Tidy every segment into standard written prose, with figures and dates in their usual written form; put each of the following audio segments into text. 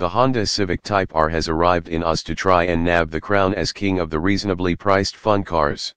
The Honda Civic Type R has arrived in Oz to try and nab the crown as king of the reasonably priced fun cars.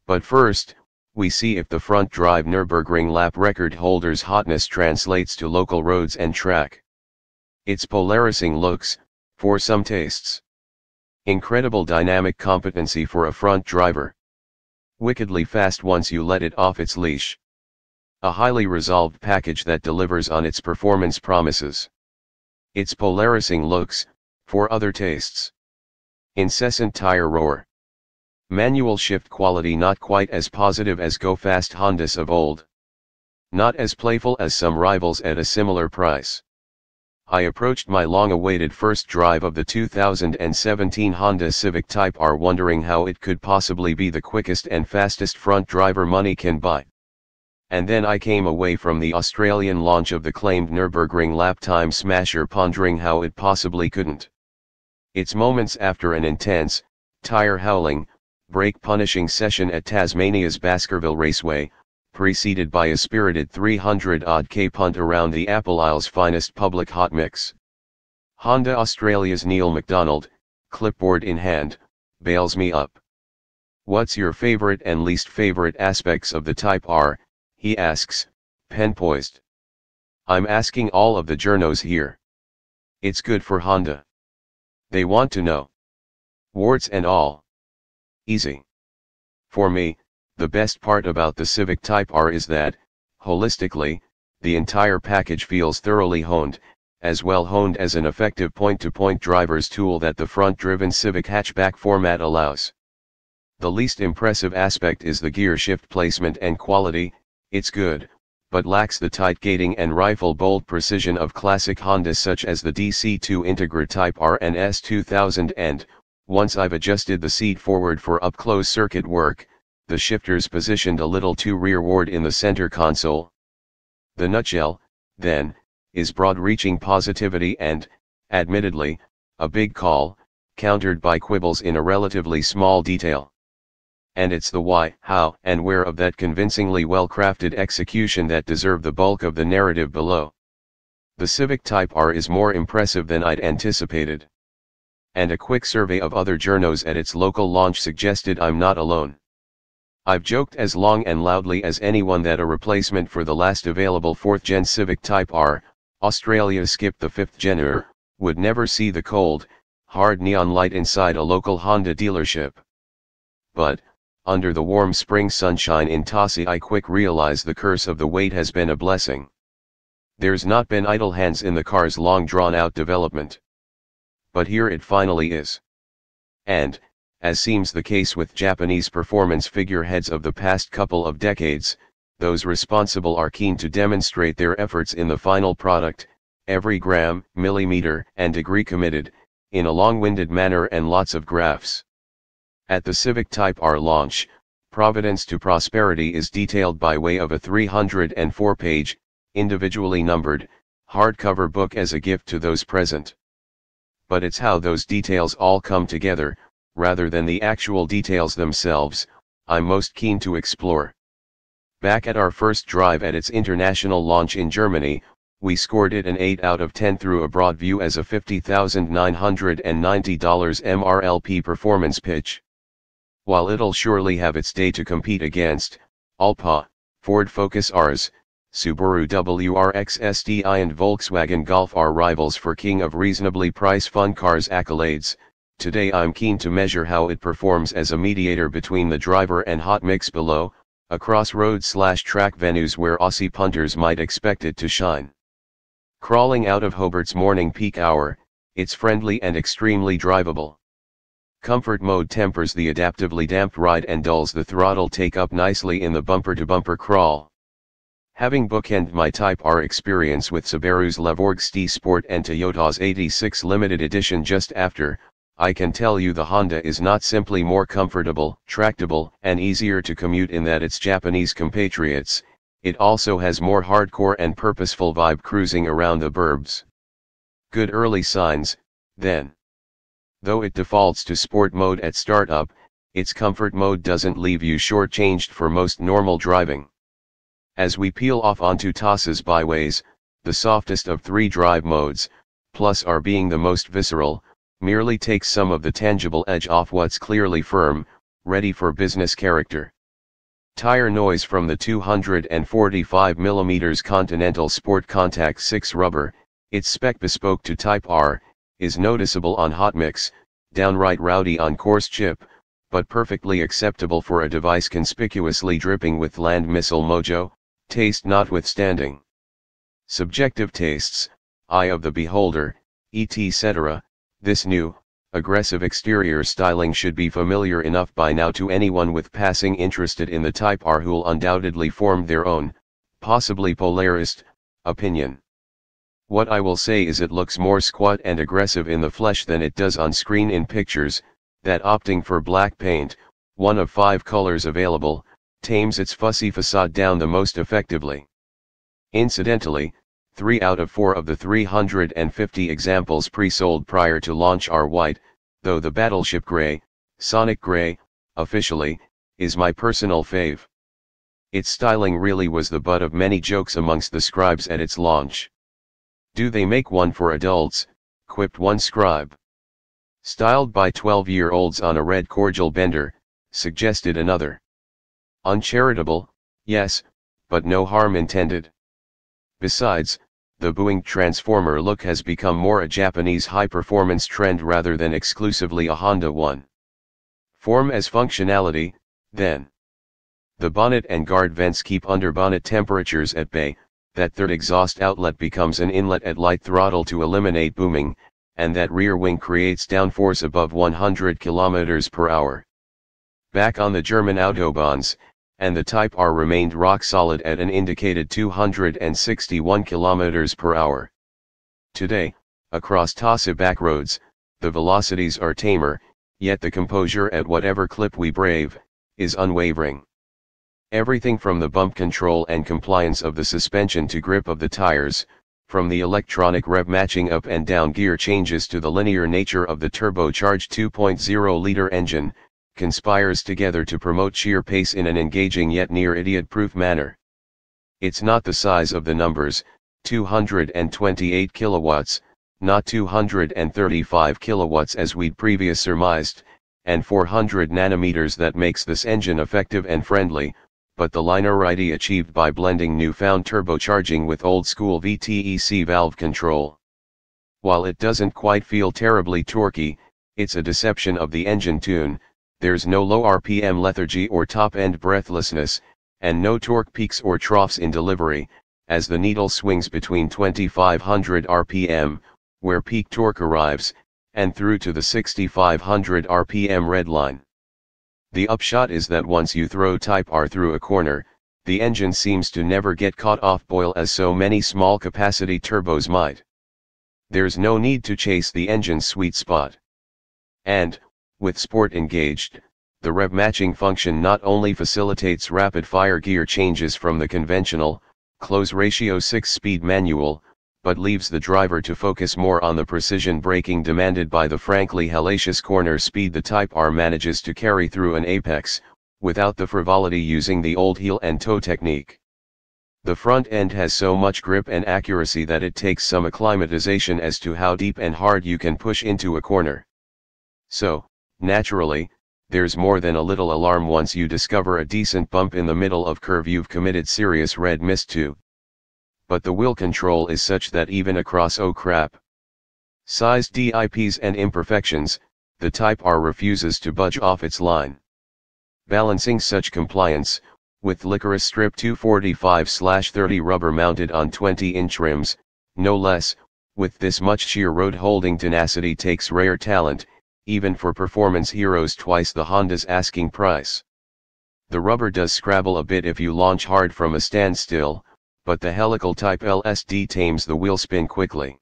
But first, we see if the front-drive Nurburgring lap record holder's hotness translates to local roads and track. Its polarising looks, for some tastes. Incredible dynamic competency for a front driver. Wickedly fast once you let it off its leash. A highly resolved package that delivers on its performance promises. Its polarising looks, for other tastes. Incessant tire roar. Manual shift quality not quite as positive as go-fast Hondas of old. Not as playful as some rivals at a similar price. I approached my long-awaited first drive of the 2017 Honda Civic Type R wondering how it could possibly be the quickest and fastest front driver money can buy. And then I came away from the Australian launch of the claimed Nurburgring lap time smasher pondering how it possibly couldn't. It's moments after an intense, tire-howling, brake-punishing session at Tasmania's Baskerville Raceway, preceded by a spirited 300-odd K punt around the Apple Isle's finest public hot mix. Honda Australia's Neil McDonald, clipboard in hand, bails me up. What's your favorite and least favorite aspects of the Type R, he asks, pen-poised. I'm asking all of the journos here. It's good for Honda. They want to know. Warts and all. Easy. For me, the best part about the Civic Type R is that, holistically, the entire package feels thoroughly honed, as well honed as an effective point-to-point driver's tool that the front-driven Civic hatchback format allows. The least impressive aspect is the gear shift placement and quality. It's good, but lacks the tight gating and rifle bolt precision of classic Hondas such as the DC2 Integra Type R and S2000 and, once I've adjusted the seat forward for up-close circuit work, the shifter's positioned a little too rearward in the center console. The nutshell, then, is broad-reaching positivity and, admittedly, a big call, countered by quibbles in a relatively small detail. And it's the why, how, and where of that convincingly well-crafted execution that deserve the bulk of the narrative below. The Civic Type R is more impressive than I'd anticipated. And a quick survey of other journos at its local launch suggested I'm not alone. I've joked as long and loudly as anyone that a replacement for the last available 4th-gen Civic Type R, Australia skipped the 5th-gen, would never see the cold, hard neon light inside a local Honda dealership. But, under the warm spring sunshine in Tassie, I quick realize the curse of the wait has been a blessing. There's not been idle hands in the car's long drawn-out development. But here it finally is. And, as seems the case with Japanese performance figureheads of the past couple of decades, those responsible are keen to demonstrate their efforts in the final product, every gram, millimeter, and degree committed, in a long-winded manner and lots of graphs. At the Civic Type R launch, Providence to Prosperity is detailed by way of a 304-page, individually numbered, hardcover book as a gift to those present. But it's how those details all come together, rather than the actual details themselves, I'm most keen to explore. Back at our first drive at its international launch in Germany, we scored it an 8 out of 10 through a broad view as a $50,990 MRLP performance pitch. While it'll surely have its day to compete against Alpa, Ford Focus Rs, Subaru WRX STI and Volkswagen Golf R rivals for king of reasonably priced fun cars accolades, today I'm keen to measure how it performs as a mediator between the driver and hot mix below, a crossroads/track venues where Aussie punters might expect it to shine. Crawling out of Hobart's morning peak hour, it's friendly and extremely drivable. Comfort mode tempers the adaptively damped ride and dulls the throttle take-up nicely in the bumper-to-bumper crawl. Having bookended my Type R experience with Subaru's Levorg ST Sport and Toyota's 86 Limited Edition just after, I can tell you the Honda is not simply more comfortable, tractable, and easier to commute in that its Japanese compatriots, it also has more hardcore and purposeful vibe cruising around the burbs. Good early signs, then. Though it defaults to sport mode at startup, its comfort mode doesn't leave you shortchanged for most normal driving. As we peel off onto Tass's byways, the softest of 3 drive modes, plus R being the most visceral, merely takes some of the tangible edge off what's clearly firm, ready for business character. Tire noise from the 245mm Continental Sport Contact 6 rubber, its spec bespoke to Type R, is noticeable on hot mix, downright rowdy on coarse chip, but perfectly acceptable for a device conspicuously dripping with land missile mojo, taste notwithstanding. Subjective tastes, eye of the beholder, etc. This new, aggressive exterior styling should be familiar enough by now to anyone with passing interested in the Type R who'll undoubtedly form their own, possibly polarist, opinion. What I will say is it looks more squat and aggressive in the flesh than it does on screen in pictures, that opting for black paint, one of 5 colors available, tames its fussy facade down the most effectively. Incidentally, 3 out of 4 of the 350 examples pre-sold prior to launch are white, though the Battleship Gray, Sonic Gray, officially, is my personal fave. Its styling really was the butt of many jokes amongst the scribes at its launch. "Do they make one for adults?" quipped one scribe. "Styled by 12-year-olds on a red cordial bender," suggested another. "Uncharitable, yes, but no harm intended." Besides, the Boeing Transformer look has become more a Japanese high-performance trend rather than exclusively a Honda one. Form as functionality, then. The bonnet and guard vents keep under-bonnet temperatures at bay, that third exhaust outlet becomes an inlet at light throttle to eliminate booming, and that rear wing creates downforce above 100 km/h. Back on the German autobahns, and the Type R remained rock solid at an indicated 261 km/h. Today, across Tossa backroads, the velocities are tamer, yet the composure at whatever clip we brave, is unwavering. Everything from the bump control and compliance of the suspension to grip of the tires, from the electronic rev matching up and down gear changes to the linear nature of the turbocharged 2.0-liter engine, conspires together to promote sheer pace in an engaging yet near idiot-proof manner. It's not the size of the numbers, 228 kilowatts, not 235 kilowatts as we'd previously surmised, and 400 nanometers that makes this engine effective and friendly, but the linearity achieved by blending newfound turbocharging with old-school VTEC valve control. While it doesn't quite feel terribly torquey, it's a deception of the engine tune. There's no low RPM lethargy or top-end breathlessness, and no torque peaks or troughs in delivery, as the needle swings between 2500 RPM, where peak torque arrives, and through to the 6500 RPM red line. The upshot is that once you throw Type R through a corner, the engine seems to never get caught off boil as so many small-capacity turbos might. There's no need to chase the engine's sweet spot. And, with sport engaged, the rev matching function not only facilitates rapid-fire gear changes from the conventional, close ratio 6-speed manual, but leaves the driver to focus more on the precision braking demanded by the frankly hellacious corner speed the Type R manages to carry through an apex, without the frivolity using the old heel and toe technique. The front end has so much grip and accuracy that it takes some acclimatization as to how deep and hard you can push into a corner. So, naturally, there's more than a little alarm once you discover a decent bump in the middle of curve you've committed serious red mist to. But the wheel control is such that even across oh crap size dips and imperfections, the Type R refuses to budge off its line. Balancing such compliance, with licorice strip 245/30 rubber mounted on 20-inch rims, no less, with this much sheer road-holding tenacity takes rare talent, even for performance heroes twice the Honda's asking price. The rubber does scrabble a bit if you launch hard from a standstill, but the helical type LSD tames the wheel spin quickly.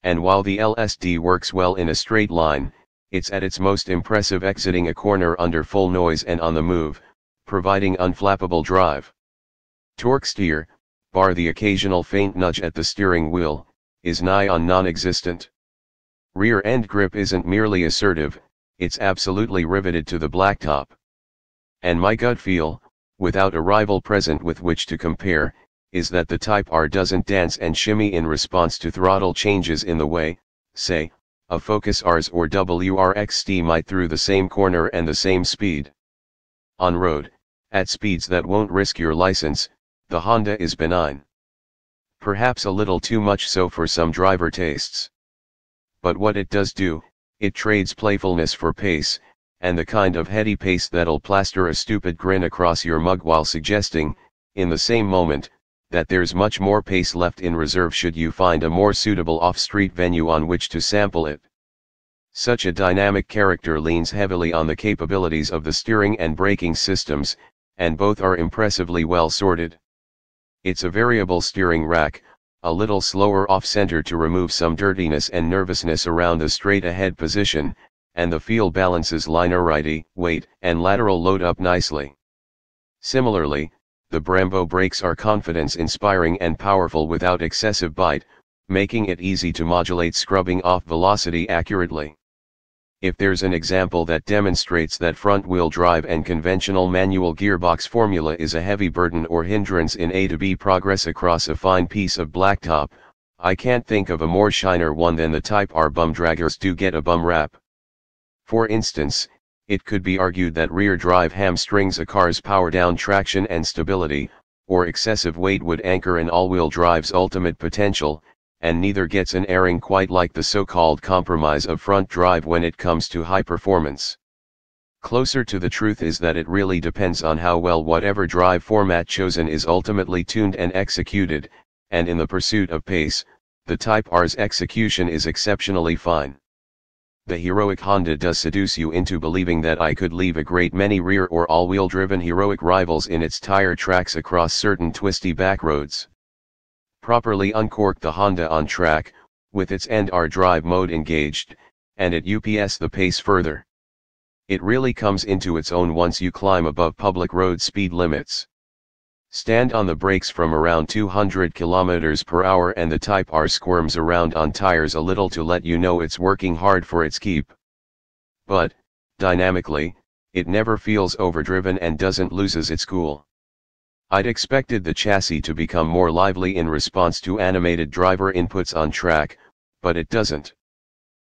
And while the LSD works well in a straight line, it's at its most impressive exiting a corner under full noise and on the move, providing unflappable drive. Torque steer, bar the occasional faint nudge at the steering wheel, is nigh on non-existent. Rear end grip isn't merely assertive, it's absolutely riveted to the blacktop. And my gut feel, without a rival present with which to compare, is that the Type R doesn't dance and shimmy in response to throttle changes in the way, say, a Focus Rs or WRXT might through the same corner and the same speed. On road, at speeds that won't risk your license, the Honda is benign. Perhaps a little too much so for some driver tastes. But what it does do, it trades playfulness for pace, and the kind of heady pace that'll plaster a stupid grin across your mug while suggesting, in the same moment, that there's much more pace left in reserve should you find a more suitable off-street venue on which to sample it. Such a dynamic character leans heavily on the capabilities of the steering and braking systems, and both are impressively well sorted. It's a variable steering rack, a little slower off-center to remove some dirtiness and nervousness around the straight-ahead position, and the feel balances linearity, weight, and lateral load up nicely. Similarly, the Brembo brakes are confidence-inspiring and powerful without excessive bite, making it easy to modulate scrubbing off velocity accurately. If there's an example that demonstrates that front-wheel drive and conventional manual gearbox formula is a heavy burden or hindrance in A to B progress across a fine piece of blacktop, I can't think of a more shiner one than the Type R bum draggers do get a bum rap. For instance, it could be argued that rear drive hamstrings a car's power-down traction and stability, or excessive weight would anchor an all-wheel drive's ultimate potential, and neither gets an airing quite like the so-called compromise of front drive when it comes to high performance. Closer to the truth is that it really depends on how well whatever drive format chosen is ultimately tuned and executed, and in the pursuit of pace, the Type R's execution is exceptionally fine. The heroic Honda does seduce you into believing that I could leave a great many rear or all-wheel driven heroic rivals in its tire tracks across certain twisty back roads. Properly uncork the Honda on track, with its End-R drive mode engaged, and it UPS the pace further. It really comes into its own once you climb above public road speed limits. Stand on the brakes from around 200 km per hour and the Type R squirms around on tires a little to let you know it's working hard for its keep. But, dynamically, it never feels overdriven and doesn't loses its cool. I'd expected the chassis to become more lively in response to animated driver inputs on track, but it doesn't.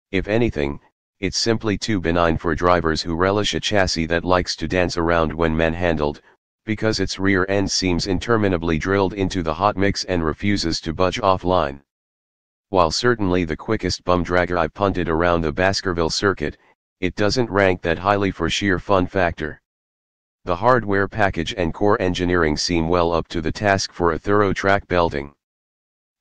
If anything, it's simply too benign for drivers who relish a chassis that likes to dance around when manhandled, because its rear end seems interminably drilled into the hot mix and refuses to budge offline. While certainly the quickest bum dragger I've punted around the Baskerville circuit, it doesn't rank that highly for sheer fun factor. The hardware package and core engineering seem well up to the task for a thorough track belting.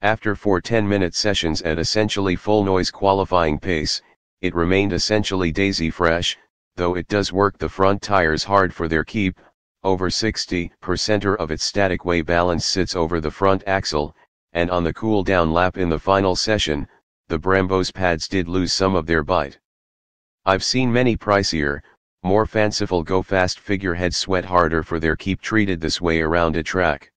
After 4 10-minute sessions at essentially full noise qualifying pace, it remained essentially daisy fresh, though it does work the front tires hard for their keep. Over 60% of its static weight balance sits over the front axle, and on the cool down lap in the final session, the Brembo's pads did lose some of their bite. I've seen many pricier, more fanciful go-fast figureheads sweat harder for their keep treated this way around a track.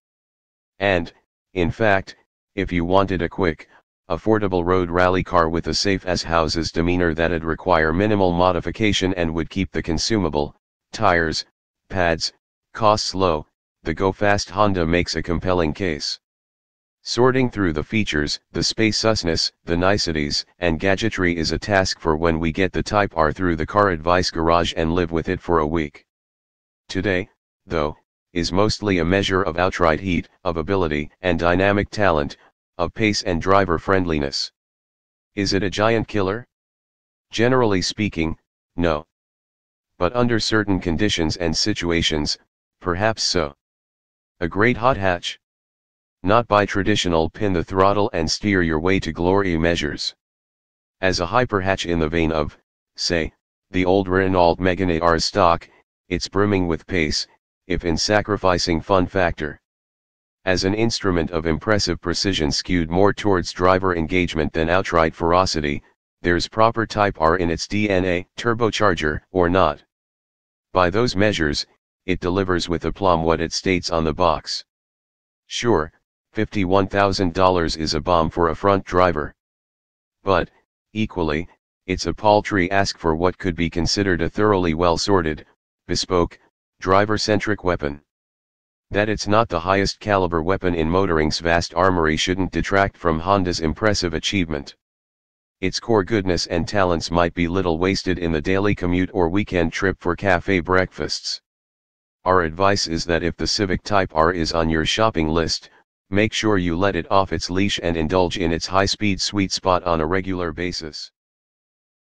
And, in fact, if you wanted a quick, affordable road rally car with a safe-as-houses demeanor that'd require minimal modification and would keep the consumable, tires, pads, costs low, the go-fast Honda makes a compelling case. Sorting through the features, the spaciousness, the niceties, and gadgetry is a task for when we get the Type R through the car advice garage and live with it for a week. Today, though, is mostly a measure of outright heat, of ability and dynamic talent, of pace and driver friendliness. Is it a giant killer? Generally speaking, no. But under certain conditions and situations, perhaps so. A great hot hatch? Not by traditional pin the throttle and steer your way to glory measures. As a hyperhatch in the vein of, say, the old Renault Megane R stock, it's brimming with pace, if in sacrificing fun factor. As an instrument of impressive precision skewed more towards driver engagement than outright ferocity, there's proper Type R in its DNA, turbocharger or not. By those measures, it delivers with aplomb what it states on the box. Sure, $51,000 is a bomb for a front driver. But, equally, it's a paltry ask for what could be considered a thoroughly well-sorted, bespoke, driver-centric weapon. That it's not the highest caliber weapon in motoring's vast armory shouldn't detract from Honda's impressive achievement. Its core goodness and talents might be little wasted in the daily commute or weekend trip for cafe breakfasts. Our advice is that if the Civic Type R is on your shopping list, make sure you let it off its leash and indulge in its high-speed sweet spot on a regular basis.